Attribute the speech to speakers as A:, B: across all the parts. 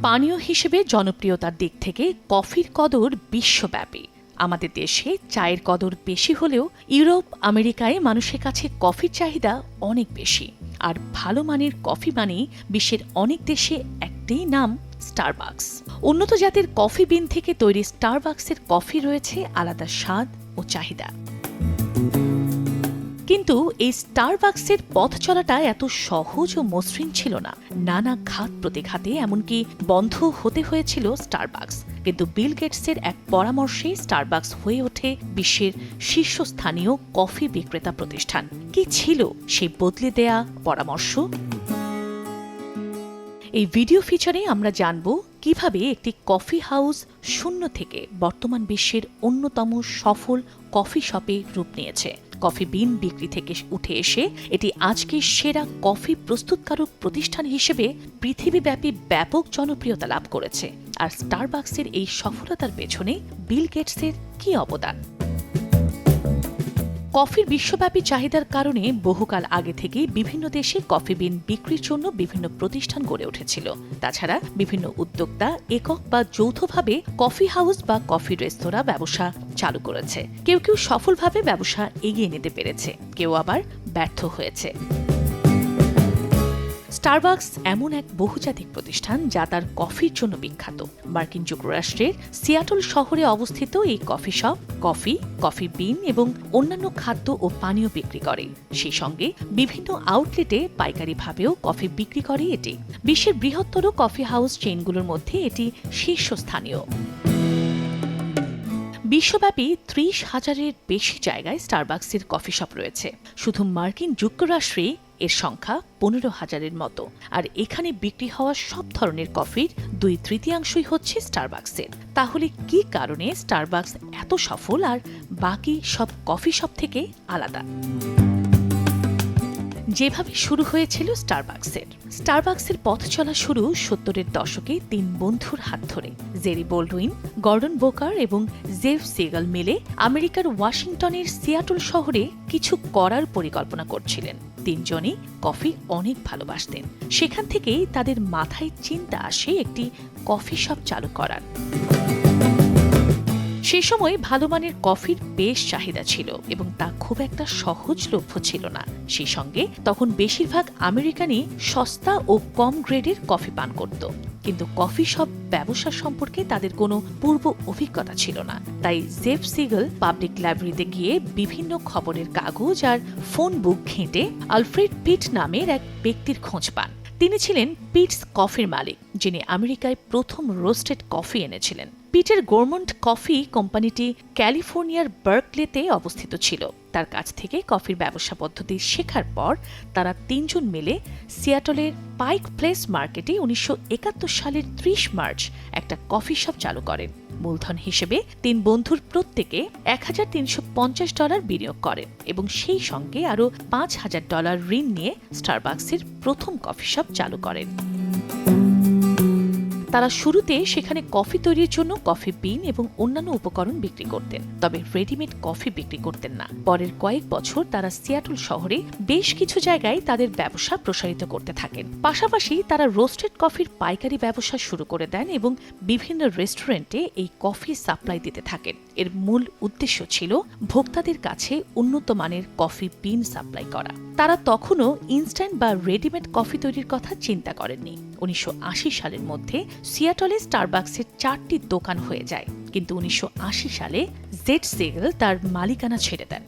A: পানীয় হিসেবে জনপ্রিয়তার দিক থেকে কফির কদর বিশ্বব্যাপী। আমাদের দেশে চায়ের কদর বেশি হলেও ইউরোপ আমেরিকায় মানুষের কাছে কফির চাহিদা অনেক বেশি। আর ভালো মানের কফি মানেই বিশ্বের অনেক দেশে একটাই নাম, স্টারবাকস। উন্নত জাতের কফি বিন থেকে তৈরি স্টারবাকসের কফি রয়েছে আলাদা স্বাদ ও চাহিদা। কিন্তু এই স্টারবাকসের পথ চলাটা এত সহজ ও মসৃণ ছিল না। নানা ঘাত প্রতিঘাতে এমনকি বন্ধ হতে হয়েছিল স্টারবাকস। কিন্তু বিল গেটসের এক পরামর্শে স্টারবাকস হয়ে ওঠে বিশ্বের শীর্ষস্থানীয় কফি বিক্রেতা প্রতিষ্ঠান। কি ছিল সেই বদলে দেয়া পরামর্শ? এই ভিডিও ফিচারে আমরা জানব কিভাবে একটি কফি হাউস শূন্য থেকে বর্তমান বিশ্বের অন্যতম সফল কফি শপে রূপ নিয়েছে। কফি বিন বিক্রি থেকে উঠে এসে এটি আজকে সেরা কফি প্রস্তুতকারক প্রতিষ্ঠান হিসেবে পৃথিবীব্যাপী ব্যাপক জনপ্রিয়তা লাভ করেছে। আর স্টারবাকসের এই সফলতার পেছনে বিল গেটসের কি অবদান? কফির বিশ্বব্যাপী চাহিদার কারণে বহুকাল আগে থেকেই বিভিন্ন দেশে কফি বিন বিক্রির জন্য বিভিন্ন প্রতিষ্ঠান গড়ে উঠেছিল। তাছাড়া বিভিন্ন উদ্যোক্তা একক বা যৌথভাবে কফি হাউস বা কফি রেস্তোরাঁ ব্যবসা চালু করেছে। কেউ কেউ সফলভাবে ব্যবসা এগিয়ে নিতে পেরেছে, কেউ আবার ব্যর্থ হয়েছে। স্টারবাকস এমন এক বহুজাতিক প্রতিষ্ঠান যা তার কফির জন্য বিখ্যাত। মার্কিন যুক্তরাষ্ট্রের সিয়াটল শহরে অবস্থিত এই কফি শপ কফি, কফি বিন এবং অন্যান্য খাদ্য ও পানীয় বিক্রি করে। সেই সঙ্গে বিভিন্ন আউটলেটে পাইকারিভাবেও কফি বিক্রি করে এটি। বিশ্বের বৃহত্তর কফি হাউস চেইনগুলোর মধ্যে এটি শীর্ষস্থানীয়। বিশ্বব্যাপী ৩০,০০০-এর বেশি জায়গায় স্টারবাকসের কফি শপ রয়েছে। শুধু মার্কিন যুক্তরাষ্ট্রে এর সংখ্যা ১৫,০০০-এর মতো। আর এখানে বিক্রি হওয়া সব ধরনের কফির ২/৩ হচ্ছে স্টারবাকসের। তাহলে কি কারণে স্টারবাকস এত সফল আর বাকি সব কফি শপ থেকে আলাদা? যেভাবে শুরু হয়েছিল স্টারবাকসের পথ চলা শুরু ৭০-এর দশকে ৩ বন্ধুর হাত ধরে। জেরি বোল্ডউইন, গর্ডন বোকার এবং জেফ সিগাল মিলে আমেরিকার ওয়াশিংটনের সিয়াটল শহরে কিছু করার পরিকল্পনা করছিলেন। তিনজনই কফি অনেক ভালোবাসতেন। সেখান থেকেই তাদের মাথায় চিন্তা আসে একটি কফি শপ চালু করার। সে সময় ভালো মানের কফির বেশ চাহিদা ছিল এবং তা খুব একটা সহজলভ্য ছিল না। সেই সঙ্গে তখন বেশিরভাগ আমেরিকানই সস্তা ও কম গ্রেডের কফি পান করত। কিন্তু কফি শপ ব্যবসা সম্পর্কে তাদের কোনো পূর্ব অভিজ্ঞতা ছিল না। তাই জেফ সিগল পাবলিক লাইব্রেরিতে গিয়ে বিভিন্ন খবরের কাগজ আর ফোন বুক ঘেঁটে আলফ্রেড পিট নামের এক ব্যক্তির খোঁজ পান। তিনি ছিলেন পিটস কফির মালিক, যিনি আমেরিকায় প্রথম রোস্টেড কফি এনেছিলেন। পিটের গোরমন্ড কফি কোম্পানিটি ক্যালিফোর্নিয়ার বার্কলেতে অবস্থিত ছিল। তার কাছ থেকে কফির ব্যবসা পদ্ধতি শেখার পর তারা তিনজন মিলে সিয়াটলের পাইক প্লেস মার্কেটে ১৯৭১ সালের ৩০ মার্চ একটা কফি শপ চালু করেন। মূলধন হিসেবে ৩ বন্ধুর প্রত্যেকে $১,৩৫০ বিনিয়োগ করেন এবং সেই সঙ্গে আরও $৫,০০০ ঋণ নিয়ে স্টারবাকসের প্রথম কফি শপ চালু করেন। তারা শুরুতে সেখানে কফি তৈরির জন্য কফি বিন এবং অন্যান্য উপকরণ বিক্রি করতেন, তবে রেডিমেড কফি বিক্রি করতেন না। পরের কয়েক বছর তারা সিয়াটল শহরে বেশ কিছু জায়গায় তাদের ব্যবসা প্রসারিত করতে থাকেন। পাশাপাশি তারা রোস্টেড কফির পাইকারি ব্যবসা শুরু করে দেন এবং বিভিন্ন রেস্টুরেন্টে এই কফি সাপ্লাই দিতে থাকেন। এর মূল উদ্দেশ্য ছিল ভোক্তাদের কাছে উন্নত মানের কফি বিন সাপ্লাই করা। তারা তখনও ইনস্ট্যান্ট বা রেডিমেড কফি তৈরির কথা চিন্তা করেননি। ১৯৮০ সালের মধ্যে সিয়াটলে স্টারবাকসের ৪টি দোকান হয়ে যায়, কিন্তু ১৯৮০ সালে জেড সিগল তার মালিকানা ছেড়ে দেন।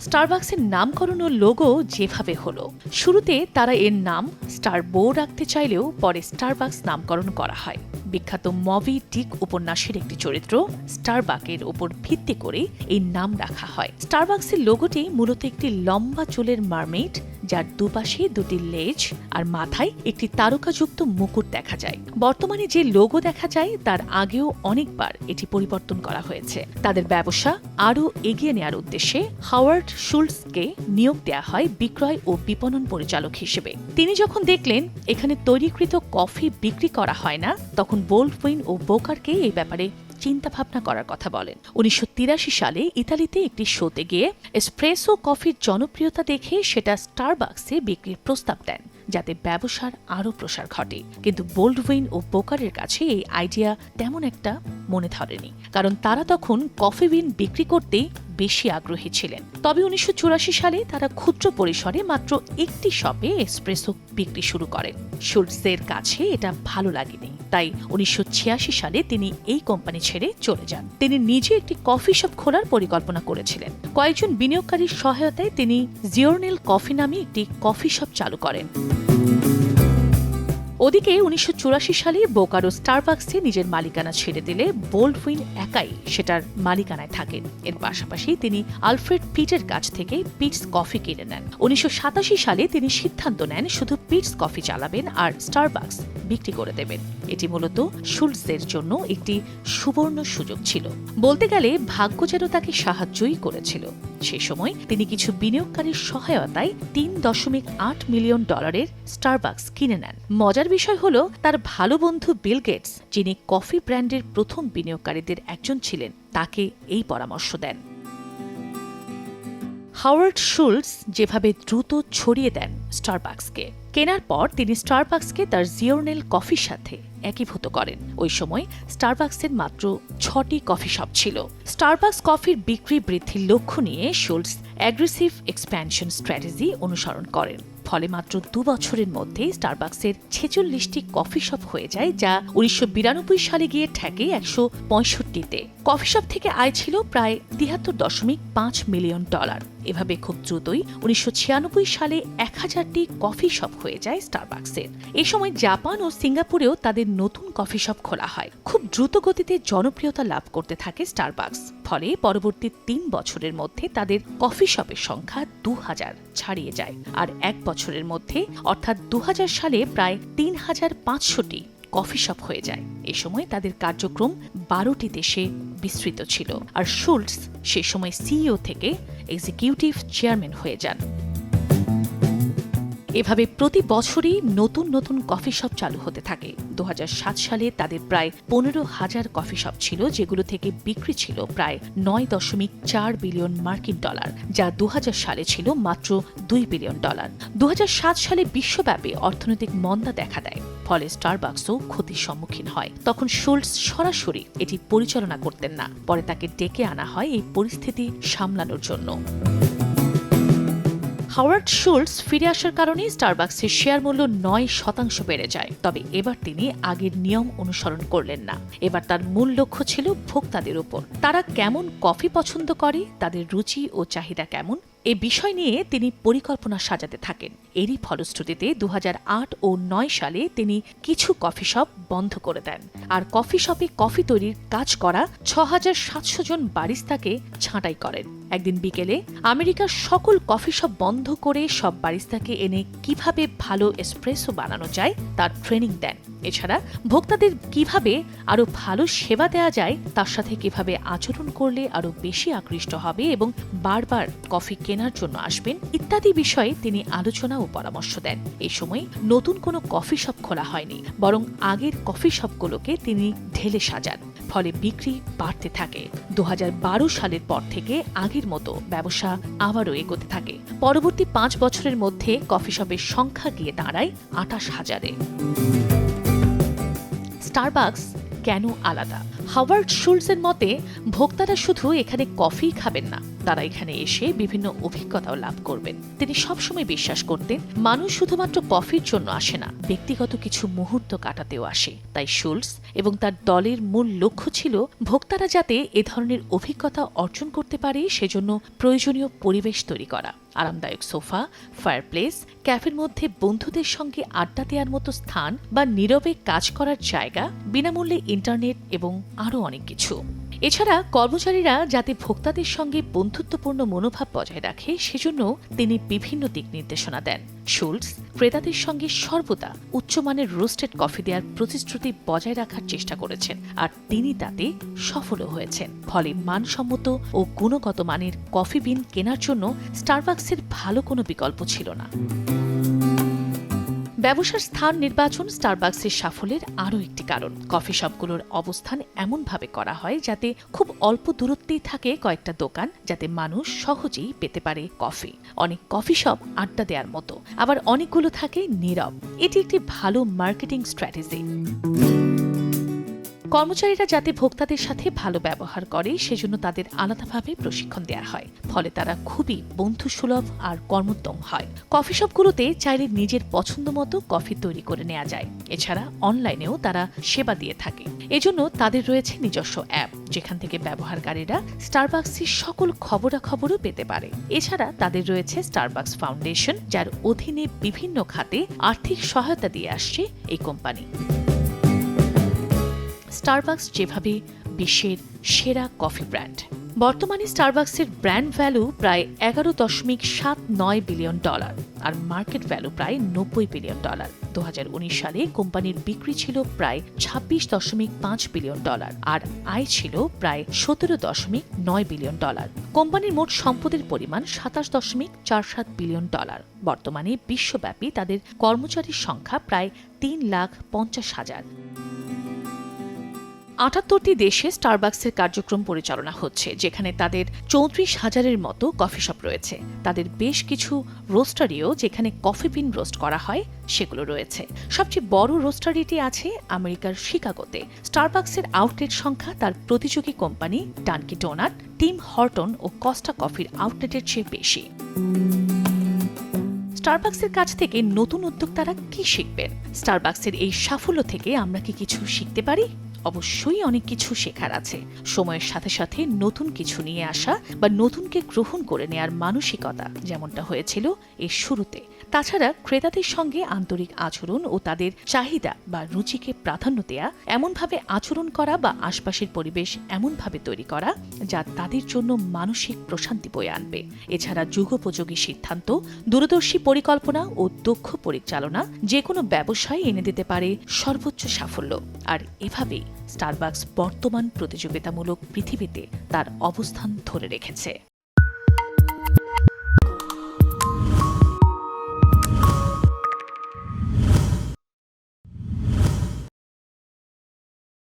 A: স্টারবাকসের নামকরণ ও লোগো যেভাবে হলো, শুরুতে তারা এর নাম স্টারবো রাখতে চাইলেও পরে স্টারবাকস নামকরণ করা হয়। বিখ্যাত মবি ডিক উপন্যাসের একটি চরিত্র স্টারবাকের উপর ভিত্তি করে এই নাম রাখা হয়। স্টারবাকসের লোগোটি মূলত একটি লম্বা চুলের মারমেইড, যার দুপাশে দুটি লেজ আর মাথায় একটি তারকাযুক্ত মুকুট দেখা যায়। বর্তমানে যে লোগো দেখা যায় তার আগেও অনেকবার এটি পরিবর্তন করা হয়েছে। তাদের ব্যবসা আরও এগিয়ে নেওয়ার উদ্দেশ্যে হাওয়ার্ড শুলটসকে নিয়োগ দেওয়া হয় বিক্রয় ও বিপণন পরিচালক হিসেবে। তিনি যখন দেখলেন এখানে তৈরিকৃত কফি বিক্রি করা হয় না, তখন বোল্ডউইন ও বোকারকে এই ব্যাপারে চিন্তা ভাবনা করার কথা বলেন। ১৯৮৩ সালে ইতালিতে একটি শোতে গিয়ে এসপ্রেসো কফির জনপ্রিয়তা দেখে সেটা স্টারবাকসে বিক্রির প্রস্তাব দেন। যাতে ব্যবসার আরও প্রসার ঘটে। কিন্তু বোল্ডউইন ও বোকারের কাছে এই আইডিয়া তেমন একটা মনে ধরেনি, কারণ তারা তখন কফি বিন বিক্রি করতেই বেশি আগ্রহী ছিলেন। তবে 1984 সালে তারা ক্ষুদ্র পরিসরে মাত্র একটি শপে এসপ্রেসো বিক্রি শুরু করেন। শুলটসের কাছে এটা ভালো লাগেনি, তাই 1986 সালে তিনি এই কোম্পানি ছেড়ে চলে যান। তিনি নিজে একটি কফি শপ খোলার পরিকল্পনা করেছিলেন। কয়েকজন বিনিয়োগকারীর সহায়তায় তিনি জিওরনেল কফি নামে একটি কফি শপ চালু করেন। ওদিকে 1984 সালে বোকারো স্টারবাকসে নিজের মালিকানা ছেড়ে দিলে বোল্ডউইন একাই সেটার মালিকানায় থাকেন। এর পাশাপাশি তিনি আলফ্রেড পিটের কাছ থেকে পিটস কফি কিনে নেন। 1987 সালে তিনি সিদ্ধান্ত নেন শুধু পিটস কফি চালাবেন আর স্টারবাকস বিক্রি করে দেবেন। এটি মূলত শুলটসের জন্য একটি সুবর্ণ সুযোগ ছিল। বলতে গেলে ভাগ্য যেন তাকে সাহায্যই করেছিল। সে সময় তিনি কিছু বিনিয়োগকারীর সহায়তায় $3.8 মিলিয়ন স্টারবাকস কিনে নেন। মজার বিষয় হল, তার ভালো বন্ধু বিল গেটস, যিনি কফি ব্র্যান্ডের প্রথম বিনিয়োগকারীদের একজন ছিলেন, তাকে এই পরামর্শ দেন। হাওয়ার্ড শুলটস যেভাবে দ্রুত ছড়িয়ে দেন স্টারবাকসকে, কেনার পর তিনি স্টারবাকসকে তার জিওরনেল কফির সাথে একীভূত করেন। ওই সময় স্টারবাকসের মাত্র 6টি কফি শপ ছিল। স্টারবাকস কফির বিক্রি বৃদ্ধির লক্ষ্য নিয়ে শুলটস অ্যাগ্রেসিভ এক্সপ্যানশন স্ট্র্যাটেজি অনুসরণ করেন। ফলে মাত্র 2 বছরের মধ্যে স্টারবাকসের 46টি কফি শপ হয়ে যায়, যা 1992 সালে গিয়ে ঠেকে 165তে। কফি শপ থেকে আয় ছিল প্রায় $73.5 মিলিয়ন। এভাবে খুব দ্রুতই 1996 সালে 1000টি কফি শপ হয়ে যায় স্টারবাকসের। এই সময় জাপান ও সিঙ্গাপুরেও তাদের নতুন কফি শপ খোলা হয়। খুব দ্রুত গতিতে জনপ্রিয়তা লাভ করতে থাকে স্টারবাকস। ফলে পরবর্তী 3 বছরের মধ্যে তাদের কফি শপের সংখ্যা 2000 ছাড়িয়ে যায়। আর 1 বছরের মধ্যে অর্থাৎ 2000 সালে প্রায় 3500টি কফি শপ হয়ে যায়। এ সময় তাদের কার্যক্রম 12টি দেশে বিস্তৃত ছিল। আর শুলটস সে সময় সিইও থেকে এক্সিকিউটিভ চেয়ারম্যান হয়ে যান। এভাবে প্রতি বছরই নতুন নতুন কফি শপ চালু হতে থাকে। 2007 সালে তাদের প্রায় 15,000 কফি শপ ছিল, যেগুলো থেকে বিক্রি ছিল প্রায় $9.4 বিলিয়ন, যা 2000 সালে ছিল মাত্র $2 বিলিয়ন। 2007 সালে বিশ্বব্যাপী অর্থনৈতিক মন্দা দেখা দেয়, ফলে স্টারবাকসও ক্ষতির সম্মুখীন হয়। তখন শুলটস সরাসরি এটি পরিচালনা করতেন না, পরে তাকে ডেকে আনা হয় এই পরিস্থিতি সামলানোর জন্য। হাওয়ার্ড শুলটস ফিরে আসার কারণে স্টারবাকসের শেয়ার মূল্য 9% বেড়ে যায়। তবে এবার তিনি আগের নিয়ম অনুসরণ করলেন না। এবার তার মূল লক্ষ্য ছিল ভোক্তাদের উপর। তারা কেমন কফি পছন্দ করে, তাদের রুচি ও চাহিদা কেমন, এ বিষয় নিয়ে তিনি পরিকল্পনা সাজাতে থাকেন। এরই ফলশ্রুতিতে 2008 ও 2009 সালে তিনি কিছু কফি শপ বন্ধ করে দেন আর কফি শপে কফি তৈরির কাজ করা 6700 জন বারিস্তাকে ছাঁটাই করেন। একদিন বিকেলে আমেরিকার সকল কফি শপ বন্ধ করে সব বারিস্তাকে এনে কিভাবে ভালো এসপ্রেসো বানানো যায় তার ট্রেনিং দেন। এছাড়া ভোক্তাদের কিভাবে আরো ভালো সেবা দেওয়া যায়, তার সাথে কিভাবে আচরণ করলে আরো বেশি আকৃষ্ট হবে এবং বারবার কফি কেনার জন্য আসবেন ইত্যাদি বিষয়ে তিনি আলোচনা ও পরামর্শ দেন। এই সময় নতুন কোনো কফি শপ খোলা হয়নি, বরং আগের কফি শপগুলোকে তিনি ঢেলে সাজান। ফলে বিক্রি বাড়তে থাকে। 2012 সালের পর থেকে আগের মতো ব্যবসা আবারও এগোতে থাকে। পরবর্তী 5 বছরের মধ্যে কফি শপের সংখ্যা গিয়ে দাঁড়ায় 28,000-এ। স্টারবাকস কেন আলাদা? হাওয়ার্ড শুলটসের মতে, ভোক্তারা শুধু এখানে কফি খাবেন না, তারা এখানে এসে বিভিন্ন অভিজ্ঞতাও লাভ করবেন। তিনি সবসময় বিশ্বাস করতেন, মানুষ শুধুমাত্র কফির জন্য আসে না, ব্যক্তিগত কিছু মুহূর্ত কাটাতেও আসে। তাই শুলটস এবং তার দলের মূল লক্ষ্য ছিল ভোক্তারা যাতে এ ধরনের অভিজ্ঞতা অর্জন করতে পারে, সেজন্য প্রয়োজনীয় পরিবেশ তৈরি করা। আরামদায়ক সোফা, ফায়ারপ্লেস, ক্যাফের মধ্যে বন্ধুদের সঙ্গে আড্ডা দেওয়ার মতো স্থান বা নীরবে কাজ করার জায়গা, বিনামূল্যে ইন্টারনেট এবং আরও অনেক কিছু। এছাড়া কর্মচারীরা যাতে ভোক্তাদের সঙ্গে বন্ধুত্বপূর্ণ মনোভাব বজায় রাখে, সেজন্য তিনি বিভিন্ন দিক নির্দেশনা দেন। শুলটস ক্রেতাদের সঙ্গে সর্বদা উচ্চমানের রোস্টেড কফি দেওয়ার প্রতিশ্রুতি বজায় রাখার চেষ্টা করেছেন, আর তিনি তাতে সফলও হয়েছেন। ফলে মানসম্মত ও গুণগত মানের কফি বিন কেনার জন্য স্টারবাকসের ভালো কোনো বিকল্প ছিল না। ব্যবসার স্থান নির্বাচন স্টারবাকসের সাফল্যের আরও একটি কারণ। কফি শপগুলোর অবস্থান এমনভাবে করা হয় যাতে খুব অল্প দূরত্বেই থাকে কয়েকটা দোকান, যাতে মানুষ সহজেই পেতে পারে কফি। অনেক কফি শপ আড্ডা দেওয়ার মতো, আবার অনেকগুলো থাকে নীরব। এটি একটি ভালো মার্কেটিং স্ট্র্যাটেজি। কর্মচারীরা যাতে ভোক্তাদের সাথে ভালো ব্যবহার করে, সেজন্য তাদের আলাদাভাবে প্রশিক্ষণ দেওয়া হয়। ফলে তারা খুবই বন্ধুসুলভ আর কর্মোদ্যম হয়। কফি শপগুলোতে চাইলে নিজের পছন্দ মতো কফি তৈরি করে নেওয়া যায়। এছাড়া অনলাইনেও তারা সেবা দিয়ে থাকে। এজন্য তাদের রয়েছে নিজস্ব অ্যাপ, যেখান থেকে ব্যবহারকারীরা স্টারবাকসের সকল খবরাখবরও পেতে পারে। এছাড়া তাদের রয়েছে স্টারবাকস ফাউন্ডেশন, যার অধীনে বিভিন্ন খাতে আর্থিক সহায়তা দিয়ে আসছে এই কোম্পানি। স্টারবাকস যেভাবে বিশ্বের সেরা কফি ব্র্যান্ড। বর্তমানে স্টারবাকসের ব্র্যান্ড ভ্যালু প্রায় $11.79 বিলিয়ন, আর মার্কেট ভ্যালু প্রায় $90 বিলিয়ন। 2019 সালে কোম্পানির বিক্রি ছিল প্রায় $26.5 বিলিয়ন, আর আয় ছিল প্রায় $17.9 বিলিয়ন। কোম্পানির মোট সম্পদের পরিমাণ $27.47 বিলিয়ন। বর্তমানে বিশ্বব্যাপী তাদের কর্মচারীর সংখ্যা প্রায় 3,50,000। 78টি দেশে স্টারবাকসের কার্যক্রম পরিচালনা হচ্ছে, যেখানে তাদের 34,000-এর মতো কফি শপ রয়েছে। তাদের বেশ কিছু রোস্টারিও, যেখানে কফি বিন রোস্ট করা হয়, সেগুলো রয়েছে। সবচেয়ে বড় রোস্টারিটি আছে আমেরিকার শিকাগোতে। স্টারবাকসের আউটলেট সংখ্যা তার প্রতিযোগী company donkey donut, team Horton ও কস্টা কফির আউটলেটের চেয়ে বেশি। স্টারবাকসের কাছ থেকে নতুন উদ্যোক্তারা কি শিখবেন? স্টারবাকসের এই সাফল্য থেকে আমরা কি কিছু শিখতে পারি? অবশ্যই অনেক কিছু শেখার আছে। সময়ের সাথে সাথে নতুন কিছু নিয়ে আসা বা নতুনকে গ্রহণ করে নেয়ার মানসিকতা, যেমনটা হয়েছিল এর শুরুতে। তাছাড়া ক্রেতাদের সঙ্গে আন্তরিক আচরণ ও তাদের চাহিদা বা রুচিকে প্রাধান্য দেয়া, এমনভাবে আচরণ করা বা আশপাশের পরিবেশ এমনভাবে তৈরি করা যা তাদের জন্য মানসিক প্রশান্তি বয়ে আনবে। এছাড়া যুগোপযোগী সিদ্ধান্ত, দূরদর্শী পরিকল্পনা ও দক্ষ পরিচালনা যে কোনো ব্যবসায় এনে দিতে পারে সর্বোচ্চ সাফল্য। আর এভাবেই স্টারবাকস বর্তমান প্রতিযোগিতামূলক পৃথিবীতে তার অবস্থান ধরে রেখেছে।